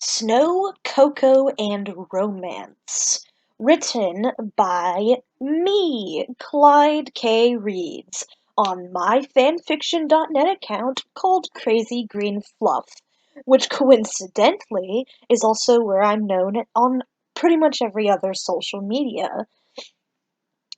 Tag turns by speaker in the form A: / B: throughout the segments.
A: Snow, Cocoa, and Romance. Written by me, Clyde K. Reeds, on my fanfiction.net account called Crazy Green Fluff, which coincidentally is also where I'm known on pretty much every other social media.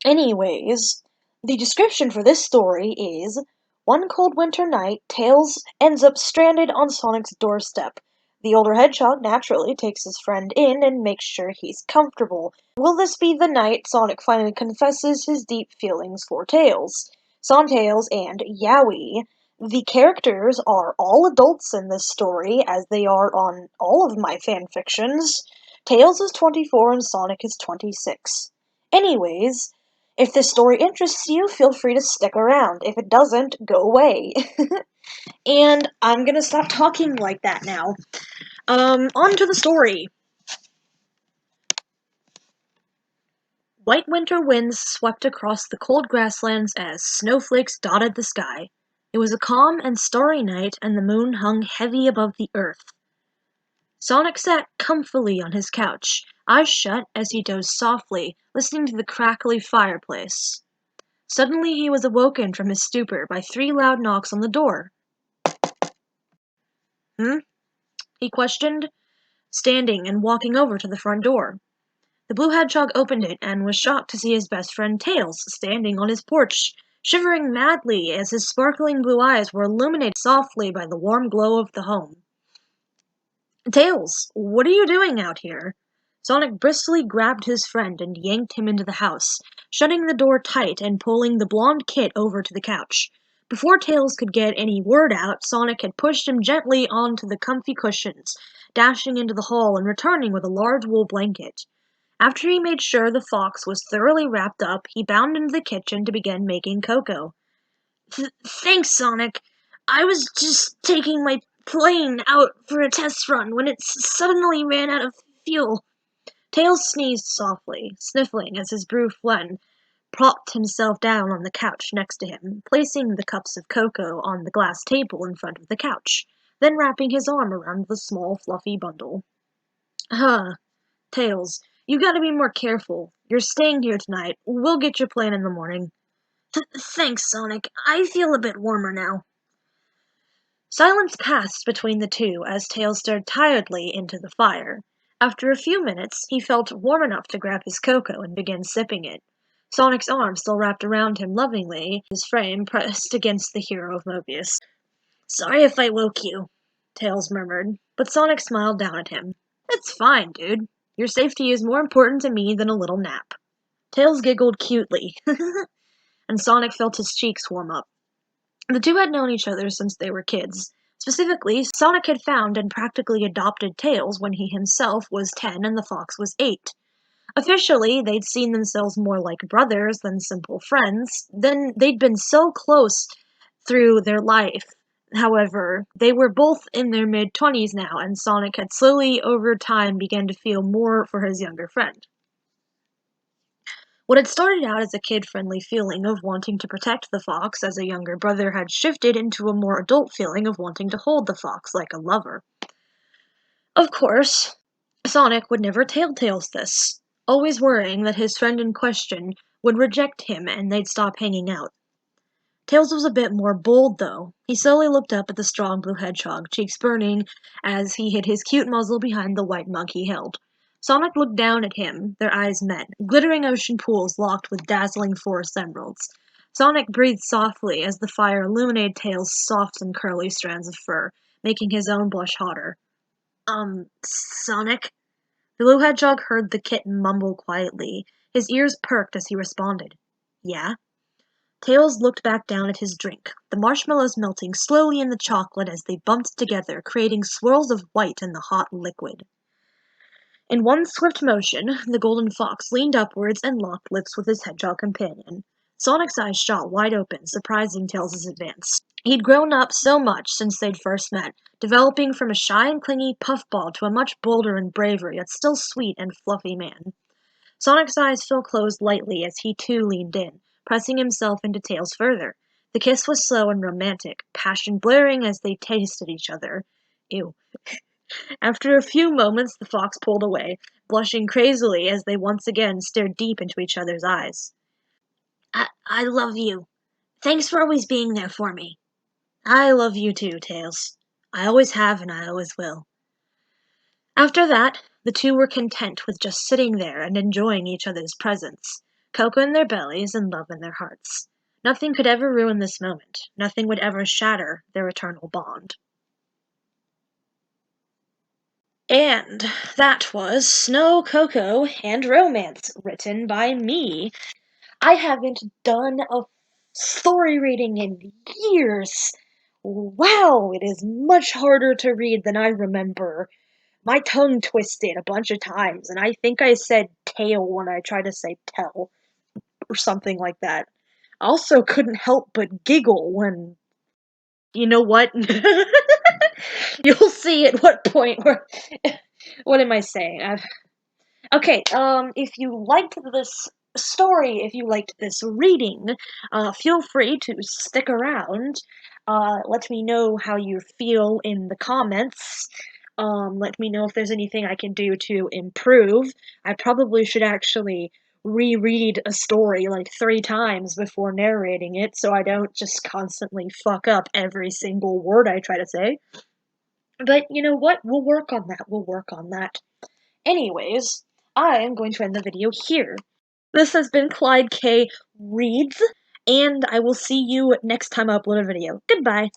A: Anyways, the description for this story is: one cold winter night, Tails ends up stranded on Sonic's doorstep. The older hedgehog naturally takes his friend in and makes sure he's comfortable. Will this be the night Sonic finally confesses his deep feelings for Tails? SONTAILS and Yowie. The characters are all adults in this story, as they are on all of my fanfictions. Tails is 24 and Sonic is 26. Anyways, if this story interests you, feel free to stick around. If it doesn't, go away. And I'm gonna stop talking like that now. On to the story. White winter winds swept across the cold grasslands as snowflakes dotted the sky. It was a calm and starry night, and the moon hung heavy above the earth. Sonic sat comfily on his couch, eyes shut as he dozed softly, listening to the crackly fireplace. Suddenly he was awoken from his stupor by 3 loud knocks on the door. "Hmm?" he questioned, standing and walking over to the front door. The blue hedgehog opened it and was shocked to see his best friend Tails standing on his porch, shivering madly as his sparkling blue eyes were illuminated softly by the warm glow of the home. "Tails, what are you doing out here?" Sonic briskly grabbed his friend and yanked him into the house, shutting the door tight and pulling the blonde kit over to the couch. Before Tails could get any word out, Sonic had pushed him gently onto the comfy cushions, dashing into the hall and returning with a large wool blanket. After he made sure the fox was thoroughly wrapped up, he bounded into the kitchen to begin making cocoa. "Thanks, Sonic. I was just taking my plane out for a test run when it suddenly ran out of fuel." Tails sneezed softly, sniffling as his blue friend propped himself down on the couch next to him, placing the cups of cocoa on the glass table in front of the couch, then wrapping his arm around the small, fluffy bundle. Tails, you gotta be more careful. You're staying here tonight. We'll get your plane in the morning." "Thanks, Sonic. I feel a bit warmer now." Silence passed between the two as Tails stared tiredly into the fire. After a few minutes, he felt warm enough to grab his cocoa and begin sipping it. Sonic's arm still wrapped around him lovingly, his frame pressed against the hero of Mobius. "Sorry if I woke you," Tails murmured, but Sonic smiled down at him. "It's fine, dude. Your safety is more important to me than a little nap." Tails giggled cutely, and Sonic felt his cheeks warm up. The two had known each other since they were kids. Specifically, Sonic had found and practically adopted Tails when he himself was 10 and the fox was 8. Officially, they'd seen themselves more like brothers than simple friends. Then they'd been so close through their life. However, they were both in their mid-20s now, and Sonic had slowly over time begun to feel more for his younger friend. What had started out as a kid-friendly feeling of wanting to protect the fox as a younger brother had shifted into a more adult feeling of wanting to hold the fox like a lover. Of course, Sonic would never tell Tails this, always worrying that his friend in question would reject him and they'd stop hanging out. Tails was a bit more bold, though. He slowly looked up at the strong blue hedgehog, cheeks burning as he hid his cute muzzle behind the white mug he held. Sonic looked down at him, their eyes met, glittering ocean pools locked with dazzling forest emeralds. Sonic breathed softly as the fire illuminated Tails' soft and curly strands of fur, making his own blush hotter. Sonic?" The blue hedgehog heard the kitten mumble quietly. His ears perked as he responded. "Yeah?" Tails looked back down at his drink, the marshmallows melting slowly in the chocolate as they bumped together, creating swirls of white in the hot liquid. In one swift motion, the golden fox leaned upwards and locked lips with his hedgehog companion. Sonic's eyes shot wide open, surprising Tails' advance. He'd grown up so much since they'd first met, developing from a shy and clingy puffball to a much bolder and braver, yet still sweet and fluffy man. Sonic's eyes fell closed lightly as he too leaned in, pressing himself into Tails further. The kiss was slow and romantic, passion blaring as they tasted each other. Ew. After a few moments, the fox pulled away, blushing crazily as they once again stared deep into each other's eyes. I love you. Thanks for always being there for me. I love you too, Tails. I always have and I always will. After that, the two were content with just sitting there and enjoying each other's presence, cocoa in their bellies and love in their hearts. Nothing could ever ruin this moment. Nothing would ever shatter their eternal bond. And that was Snow, Cocoa, and Romance, written by me. I haven't done a story reading in years. Wow, it is much harder to read than I remember. My tongue twisted a bunch of times, and I think I said tail when I tried to say tell, or something like that. I also couldn't help but giggle when. You know what? You'll see at what point where. What am I saying? Okay, if you liked this story, if you liked this reading, feel free to stick around. Let me know how you feel in the comments. Let me know if there's anything I can do to improve. I probably should actually reread a story like 3 times before narrating it so I don't just constantly fuck up every single word I try to say. But you know what? We'll work on that. We'll work on that. Anyways, I am going to end the video here. This has been Clyde K. Reads, and I will see you next time I upload a video. Goodbye!